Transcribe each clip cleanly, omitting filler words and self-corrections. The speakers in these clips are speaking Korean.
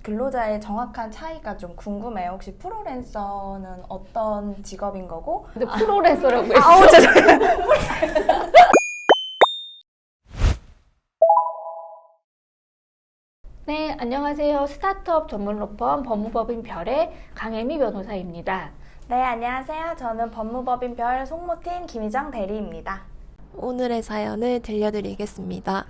근로자의 정확한 차이가 좀 궁금해요. 혹시 프리랜서는 어떤 직업인 거고? 근데 프로랜서라고 했어. 아우, 죄송해요. 네, 안녕하세요. 스타트업 전문 로펌 법무법인 별의 강혜미 변호사입니다. 네, 안녕하세요. 저는 법무법인 별 송모팀 김희정 대리입니다. 오늘의 사연을 들려드리겠습니다.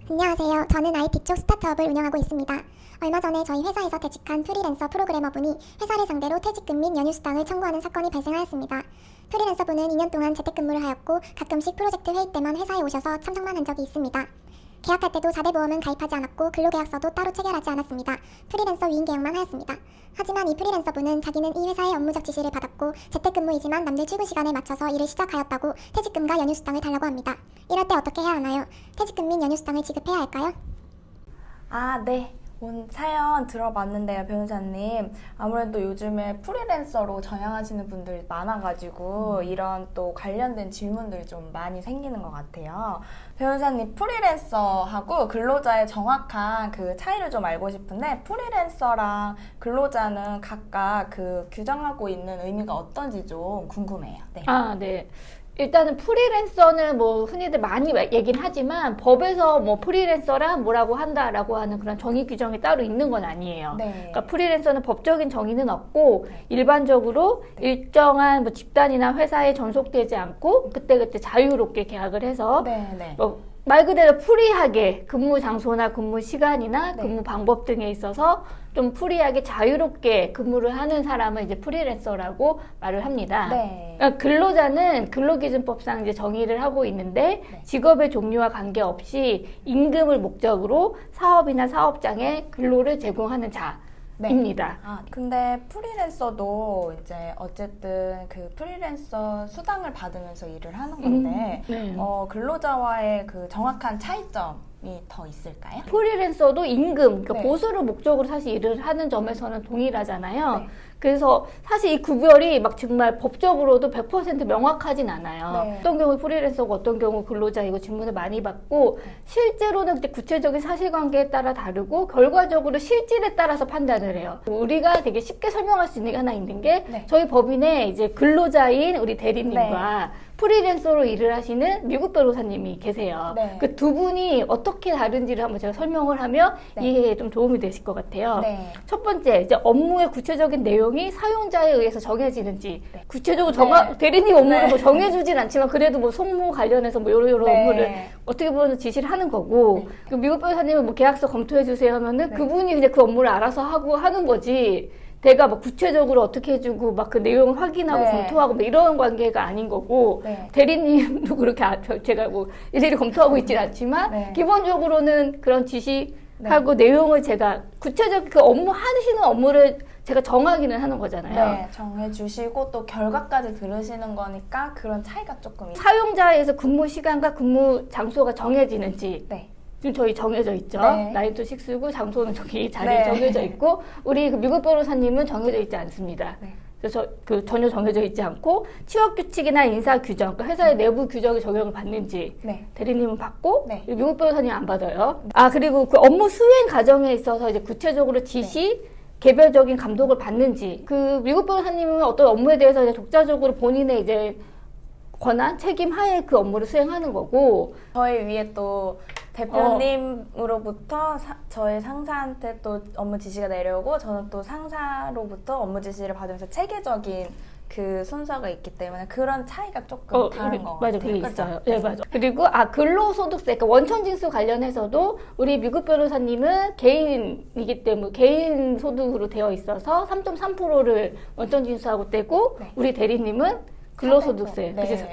안녕하세요. 저는 IT 쪽 스타트업을 운영하고 있습니다. 얼마 전에 저희 회사에서 퇴직한 프리랜서 프로그래머분이 회사를 상대로 퇴직금 및 연휴 수당을 청구하는 사건이 발생하였습니다. 프리랜서분은 2년 동안 재택근무를 하였고 가끔씩 프로젝트 회의 때만 회사에 오셔서 참석만 한 적이 있습니다. 계약할 때도 4대 보험은 가입하지 않았고 근로계약서도 따로 체결하지 않았습니다. 프리랜서 위임 계약만 하였습니다. 하지만 이 프리랜서분은 자기는 이 회사의 업무적 지시를 받았고 재택근무이지만 남들 출근 시간에 맞춰서 일을 시작하였다고 퇴직금과 연휴 수당을 달라고 합니다. 이럴 때 어떻게 해야 하나요? 퇴직금 및 연휴 수당을 지급해야 할까요? 아, 네. 오늘 사연 들어봤는데요, 변호사님. 아무래도 요즘에 프리랜서로 전향하시는 분들이 많아가지고 이런 또 관련된 질문들이 좀 많이 생기는 것 같아요. 변호사님, 프리랜서하고 근로자의 정확한 그 차이를 좀 알고 싶은데 프리랜서랑 근로자는 각각 그 규정하고 있는 의미가 어떤지 좀 궁금해요. 네. 네. 일단은 프리랜서는 뭐 흔히들 많이 얘기는 하지만 법에서 뭐 프리랜서란 뭐라고 한다라고 하는 그런 정의 규정이 따로 있는 건 아니에요. 네. 그러니까 프리랜서는 법적인 정의는 없고 일반적으로 일정한 뭐 집단이나 회사에 전속되지 않고 그때그때 자유롭게 계약을 해서 네. 말 그대로 프리하게 근무 장소나 근무 시간이나 네. 근무 방법 등에 있어서 좀 프리하게 자유롭게 근무를 하는 사람은 이제 프리랜서라고 말을 합니다. 네. 그러니까 근로자는 근로기준법상 이제 정의를 하고 있는데 네. 직업의 종류와 관계없이 임금을 목적으로 사업이나 사업장에 근로를 제공하는 자입니다. 근데 프리랜서도 이제 어쨌든 그 프리랜서 수당을 받으면서 일을 하는 건데 네. 근로자와의 그 정확한 차이점이 더 있을까요? 프리랜서도 임금, 그러니까 네. 보수를 목적으로 사실 일을 하는 점에서는 동일하잖아요. 네. 그래서 사실 이 구별이 막 정말 법적으로도 100% 명확하진 않아요. 네. 어떤 경우 프리랜서고 어떤 경우 근로자 이거 질문을 많이 받고 실제로는 그때 구체적인 사실관계에 따라 다르고 결과적으로 실질에 따라서 판단을 해요. 우리가 되게 쉽게 설명할 수 있는 게 하나 있는 게 네. 저희 법인에 이제 근로자인 우리 대리님과 프리랜서로 일을 하시는 미국 변호사님이 계세요. 네. 그 두 분이 어떻게 다른지를 한번 제가 설명을 하면 네. 이해에 좀 도움이 되실 것 같아요. 네. 첫 번째, 이제 업무의 구체적인 내용이 사용자에 의해서 정해지는지 네. 구체적으로 네. 대리님 업무를 네. 뭐 정해주진 않지만 그래도 뭐 송무 관련해서 뭐 요런 네. 업무를 어떻게 보면 지시를 하는 거고 네. 그 미국 변호사님은 뭐 계약서 검토해 주세요 하면은 네. 그분이 그냥 그 업무를 알아서 하고 하는 거지. 내가 막 구체적으로 어떻게 해주고 막 그 내용을 확인하고 네. 검토하고 뭐 이런 관계가 아닌 거고 네. 대리님도 그렇게 제가 뭐 일일이 검토하고 있진 않지만 네. 기본적으로는 그런 지시하고 내용을 제가 구체적 그 업무 하시는 업무를 제가 정하기는 하는 거잖아요. 네, 정해주시고 또 결과까지 들으시는 거니까 그런 차이가 조금 사용자에서 근무 시간과 근무 장소가 정해지는지 네. 지금 저희 정해져 있죠. 네. 9 to 6고 장소는 저기 자리에 네. 정해져 있고 우리 그 미국 변호사님은 정해져 있지 않습니다. 네. 그래서 그 전혀 정해져 있지 않고 취업 규칙이나 인사 규정, 그러니까 회사의 내부 규정에 적용을 받는지 네. 대리님은 받고 네. 미국 변호사님 안 받아요. 그리고 그 업무 수행 과정에 있어서 이제 구체적으로 지시 개별적인 감독을 받는지 그 미국 변호사님은 어떤 업무에 대해서 이제 독자적으로 본인의 이제 권한, 책임 하에 그 업무를 수행하는 거고 저희 위에 또 대표님으로부터 저희 상사한테 또 업무 지시가 내려오고 저는 또 상사로부터 업무 지시를 받으면서 체계적인 그 순서가 있기 때문에 그런 차이가 조금 다른 거 같아요. 맞아, 그게 그렇죠? 있어요. 네, 맞아. 그리고 근로소득세, 그러니까 원천징수 관련해서도 우리 미국 변호사님은 개인이기 때문에 개인 소득으로 되어 있어서 3.3%를 원천징수하고 떼고 네. 우리 대리님은 근로소득세, 네. 그치?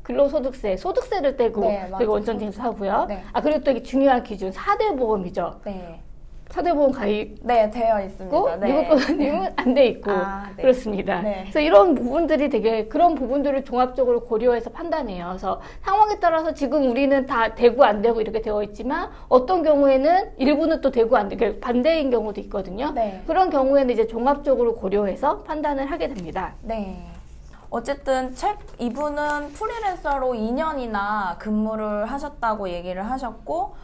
근로소득세, 소득세를 떼고 네, 맞아요. 그리고 원천징수하고요. 네. 그리고 또 이게 중요한 기준 4대 보험이죠. 네. 4대 보험 가입 네, 되어 있습니다. 네. 미국 변호사님은 안 돼 있고 네. 그렇습니다. 네. 그래서 이런 부분들이 되게 그런 부분들을 종합적으로 고려해서 판단해요. 그래서 상황에 따라서 지금 우리는 다 되고 안 되고 이렇게 되어 있지만 어떤 경우에는 일부는 또 되고 안 되고 반대인 경우도 있거든요. 네. 그런 경우에는 이제 종합적으로 고려해서 판단을 하게 됩니다. 네. 어쨌든 이분은 프리랜서로 2년이나 근무를 하셨다고 얘기를 하셨고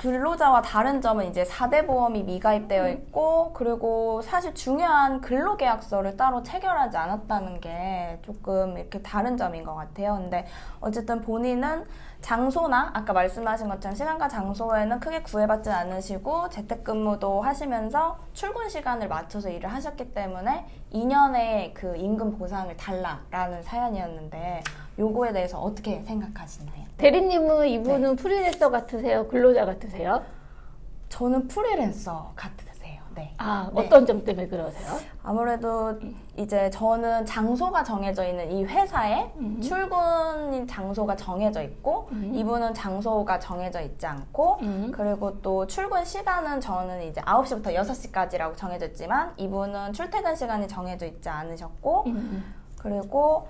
근로자와 다른 점은 이제 4대 보험이 미가입되어 있고, 그리고 사실 중요한 근로계약서를 따로 체결하지 않았다는 게 조금 이렇게 다른 점인 것 같아요. 근데 어쨌든 본인은 장소나 아까 말씀하신 것처럼 시간과 장소에는 크게 구애받지 않으시고 재택근무도 하시면서 출근 시간을 맞춰서 일을 하셨기 때문에 2년의 그 임금 보상을 달라라는 사연이었는데, 요거에 대해서 어떻게 생각하시나요? 대리님은 이분은 프리랜서 같으세요? 근로자 같으세요? 저는 프리랜서 같으세요. 네. 아, 네. 어떤 점 때문에 그러세요? 아무래도 이제 저는 장소가 정해져 있는 이 회사에 출근 장소가 정해져 있고, 이분은 장소가 정해져 있지 않고, 그리고 또 출근 시간은 저는 이제 9시부터 6시까지라고 정해져 있지만, 이분은 출퇴근 시간이 정해져 있지 않으셨고, 그리고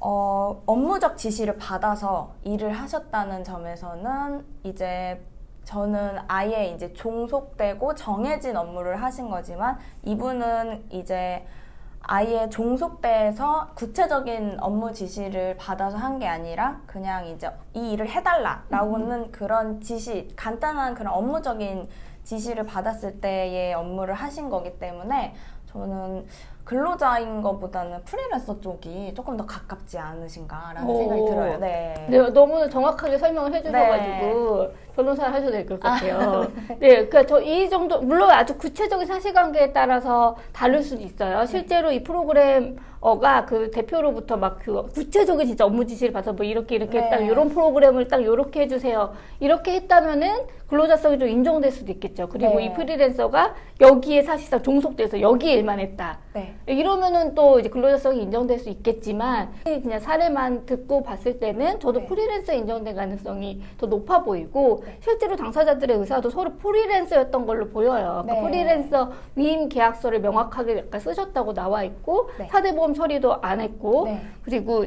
업무적 지시를 받아서 일을 하셨다는 점에서는 이제 저는 아예 이제 종속되고 정해진 업무를 하신 거지만, 이분은 이제 아예 종속돼서 구체적인 업무 지시를 받아서 한 게 아니라 그냥 이제 이 일을 해달라라고는 그런 지시, 간단한 그런 업무적인 지시를 받았을 때의 업무를 하신 거기 때문에 저는 근로자인 것보다는 프리랜서 쪽이 조금 더 가깝지 않으신가라는 생각이 들어요. 네. 네, 너무 정확하게 설명을 해주셔가지고 변호사를 하셔도 될 것 같아요. 네, 그러니까 저 이 정도, 물론 아주 구체적인 사실관계에 따라서 다를 수도 있어요. 실제로 이 프로그래머가 그 대표로부터 막 그 구체적인 진짜 업무 지시를 받아서 뭐 이렇게 했다, 이런 프로그램을 딱 이렇게 해주세요. 이렇게 했다면은 근로자성이 좀 인정될 수도 있겠죠. 그리고 이 프리랜서가 여기에 사실상 종속돼서 여기 일만 했다. 네. 이러면은 또 이제 근로자성이 인정될 수 있겠지만, 그냥 사례만 듣고 봤을 때는 저도 프리랜서 인정될 가능성이 더 높아 보이고, 실제로 당사자들의 의사도 서로 프리랜서였던 걸로 보여요. 그러니까 프리랜서 위임 계약서를 명확하게 약간 쓰셨다고 나와 있고, 사대보험 처리도 안 했고, 그리고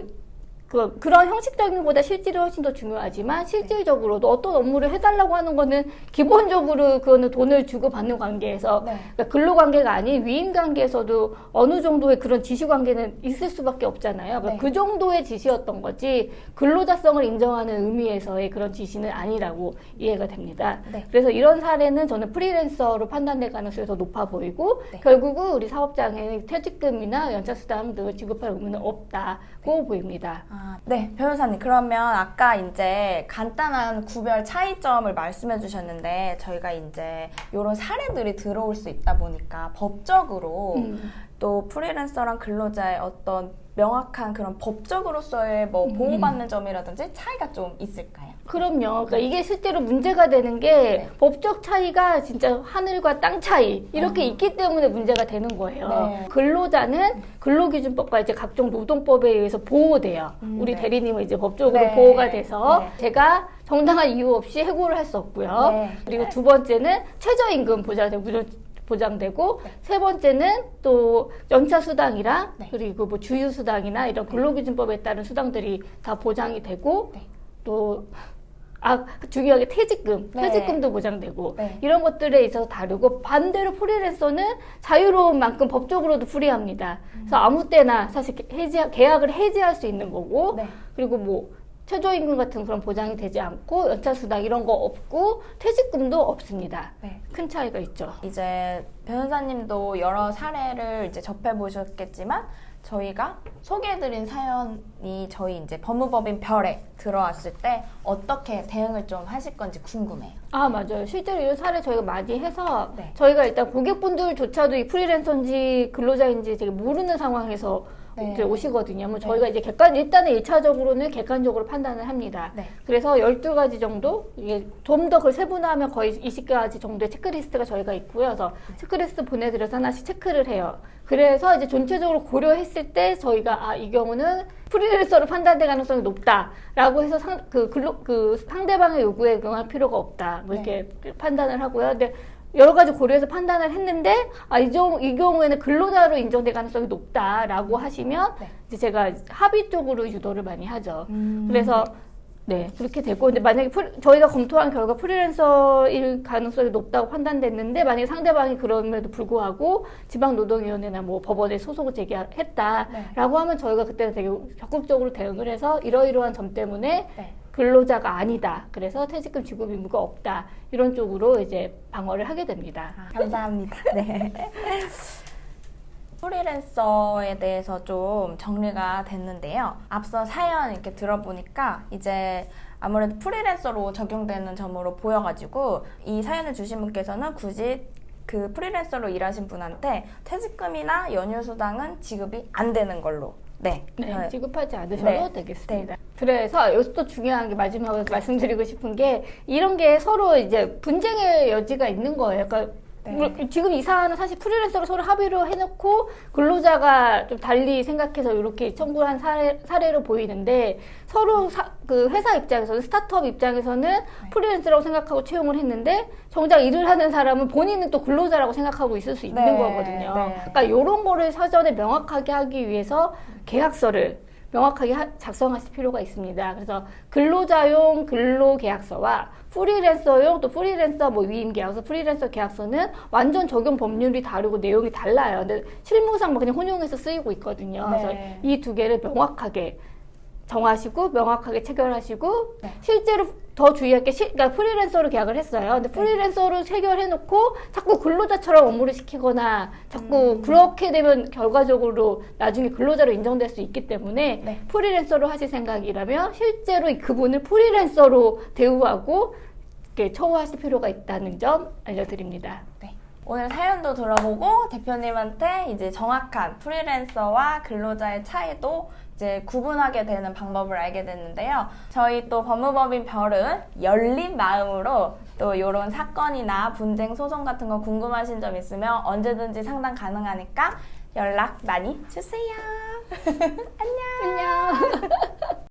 그런 형식적인 것보다 실질이 훨씬 더 중요하지만, 실질적으로도 어떤 업무를 해달라고 하는 거는 기본적으로 그거는 돈을 주고 받는 관계에서, 그러니까 근로관계가 아닌 위임관계에서도 어느 정도의 그런 지시관계는 있을 수밖에 없잖아요. 그러니까 그 정도의 지시였던 거지 근로자성을 인정하는 의미에서의 그런 지시는 아니라고 이해가 됩니다. 그래서 이런 사례는 저는 프리랜서로 판단될 가능성이 더 높아 보이고, 결국은 우리 사업장에 퇴직금이나 연차수당 등을 지급할 의무는 없다고 보입니다. 네, 변호사님. 그러면 아까 이제 간단한 구별 차이점을 말씀해 주셨는데, 저희가 이제 이런 사례들이 들어올 수 있다 보니까 법적으로 또 프리랜서랑 근로자의 어떤 명확한 그런 법적으로서의 뭐 보호받는 점이라든지 차이가 좀 있을까요? 그럼요. 그러니까 이게 실제로 문제가 되는 게 법적 차이가 진짜 하늘과 땅 차이 이렇게 있기 때문에 문제가 되는 거예요. 근로자는 근로기준법과 이제 각종 노동법에 의해서 보호돼요. 우리 대리님은 이제 법적으로 보호가 돼서 제가 정당한 이유 없이 해고를 할 수 없고요. 그리고 두 번째는 최저임금 보장되고 세 번째는 또 연차수당이랑 그리고 뭐 주휴수당이나 이런 근로기준법에 따른 수당들이 다 보장이 되고 또 중요하게 퇴직금도 보장되고 이런 것들에 있어서 다르고, 반대로 프리랜서는 자유로운 만큼 법적으로도 프리합니다. 그래서 아무 때나 사실 계약을 해지할 수 있는 거고, 그리고 뭐 최저임금 같은 그런 보장이 되지 않고 연차수당 이런 거 없고 퇴직금도 없습니다. 큰 차이가 있죠. 이제 변호사님도 여러 사례를 이제 접해보셨겠지만, 저희가 소개해드린 사연이 저희 이제 법무법인 별에 들어왔을 때 어떻게 대응을 좀 하실 건지 궁금해요. 맞아요. 실제로 이런 사례 저희가 많이 해서 저희가 일단 고객분들조차도 이 프리랜서인지 근로자인지 되게 모르는 상황에서 이제 오시거든요. 뭐 저희가 이제 일단은 1차적으로는 객관적으로 판단을 합니다. 그래서 12가지 정도, 이게 좀 더 그걸 세분화하면 거의 20가지 정도의 체크리스트가 저희가 있고요. 그래서 체크리스트 보내드려서 하나씩 체크를 해요. 그래서 이제 전체적으로 고려했을 때 저희가 이 경우는 프리랜서로 판단될 가능성이 높다라고 해서 상대방의 요구에 응할 필요가 없다. 뭐 이렇게 판단을 하고요. 근데 여러 가지 고려해서 판단을 했는데 이 경우에는 근로자로 인정될 가능성이 높다라고 하시면 이제 제가 합의 쪽으로 유도를 많이 하죠. 그래서 그렇게 되고, 근데 만약에 저희가 검토한 결과 프리랜서일 가능성이 높다고 판단됐는데, 만약에 상대방이 그럼에도 불구하고 지방노동위원회나 뭐 법원에 소송을 제기했다라고 하면 저희가 그때는 되게 적극적으로 대응을 해서 이러이러한 점 때문에 근로자가 아니다. 그래서 퇴직금 지급 의무가 없다. 이런 쪽으로 이제 방어를 하게 됩니다. 감사합니다. 네. 프리랜서에 대해서 좀 정리가 됐는데요. 앞서 사연 이렇게 들어보니까 이제 아무래도 프리랜서로 적용되는 점으로 보여가지고 이 사연을 주신 분께서는 굳이 그 프리랜서로 일하신 분한테 퇴직금이나 연휴수당은 지급이 안 되는 걸로 네, 지급하지 않으셔도 네. 되겠습니다. 그래서 여기서 또 중요한 게 마지막으로 말씀드리고 싶은 게 이런 게 서로 이제 분쟁의 여지가 있는 거예요. 그러니까 지금 이 사안은 사실 프리랜서로 서로 합의로 해놓고 근로자가 좀 달리 생각해서 이렇게 청구한 사례로 보이는데 서로 그 회사 입장에서는 스타트업 입장에서는 프리랜서라고 생각하고 채용을 했는데 정작 일을 하는 사람은 본인은 또 근로자라고 생각하고 있을 수 있는 거거든요. 그러니까 이런 거를 사전에 명확하게 하기 위해서 계약서를 명확하게 작성하실 필요가 있습니다. 그래서 근로자용 근로계약서와 프리랜서용 또 프리랜서 위임 계약서, 프리랜서 계약서는 완전 적용 법률이 다르고 내용이 달라요. 근데 실무상 그냥 혼용해서 쓰이고 있거든요. 그래서 이 두 개를 명확하게 정하시고 명확하게 체결하시고 실제로 더 주의할 게 그러니까 프리랜서로 계약을 했어요. 근데 프리랜서로 체결해놓고 자꾸 근로자처럼 업무를 시키거나 자꾸 그렇게 되면 결과적으로 나중에 근로자로 인정될 수 있기 때문에 프리랜서로 하실 생각이라면 실제로 그분을 프리랜서로 대우하고 이렇게 처우하실 필요가 있다는 점 알려드립니다. 네. 오늘 사연도 들어보고 대표님한테 이제 정확한 프리랜서와 근로자의 차이도 이제 구분하게 되는 방법을 알게 됐는데요. 저희 또 법무법인 별은 열린 마음으로 또 이런 사건이나 분쟁 소송 같은 거 궁금하신 점 있으면 언제든지 상담 가능하니까 연락 많이 주세요. 안녕. 안녕.